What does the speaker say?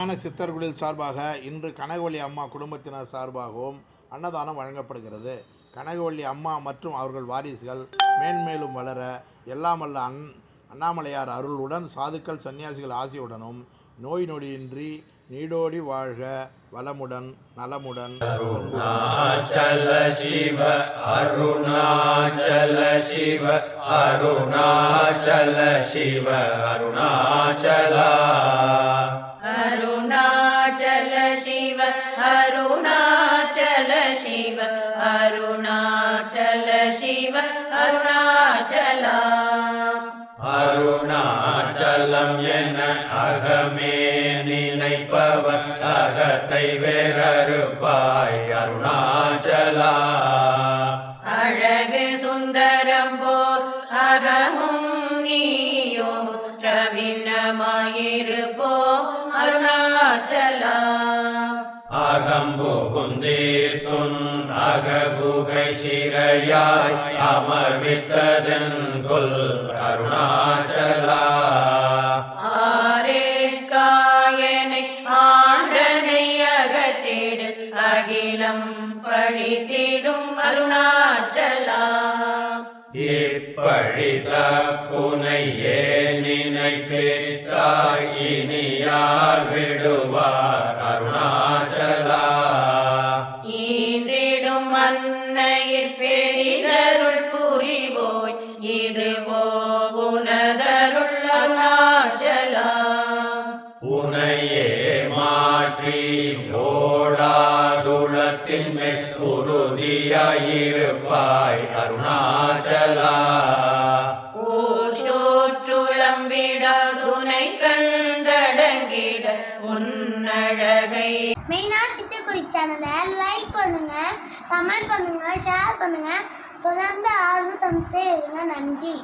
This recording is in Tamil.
ஞான சித்தர்களில் சார்பாக இன்று கனகவள்ளி அம்மா குடும்பத்தினர் சார்பாகவும் அன்னதானம் வழங்கப்படுகிறது. கனகவள்ளி அம்மா மற்றும் அவர்கள் வாரிசுகள் மேன்மேலும் வளர எல்லாம் வல்ல அண்ணாமலையார் அருளுடன் சாதுக்கள் சன்னியாசிகள் ஆசியுடனும் நோய் நொடியின்றி நீடோடி வாழ்க வளமுடன் நலமுடன். அருணாச்சல சிவ அருணாச்சல சிவ அருணாச்சல சிவ அருணாச்சலா அருணாச்சல சிவ அருணாச்சல சிவ அருணாச்சல சிவ அருணாச்சலா. அருணாச்சலம் என அகமே நினைப்பவர் அகத்தை வேறறுப்பாய் அருணாச்சலா. அழகு சுந்தரம் போல் அகமும் நீயும் ரவினமாயிருப்போம் அருணாச்சலா. அகம்புகுந்தீர்த்துன் அககுகை சிறையாய் அமர்வித்ததன் கொல் அருணாச்சலா. ஆரே காயனை ஆண்டனை அகற்றிடு அகிலம் பழித்திடும் அருணாச்சலா. இப்பழித புனை ஏன் நினைப்பித்தாய் இனி யார் விடுவார் அருணாச்சலா. ஈன்றிடும் அன்னையிற் பெரிதருள் புரிவோய் இதுவோ உனதருள் அருணாச்சலா. உனையே மாற்றி ஓடாதுளத்தின் மெக்குருதியாயிருப்பாய் அருணாச்சலா. ஊசோற்றுளம் விடாதுனை கண்டடங்கிட உன்னழகை. மெயினாக சித்திரக்குறி சேனலை லைக் பண்ணுங்க, கமெண்ட் பண்ணுங்க, ஷேர் பண்ணுங்க. தொடர்ந்து ஆர்வம் தந்துட்டே இருங்க. நன்றி.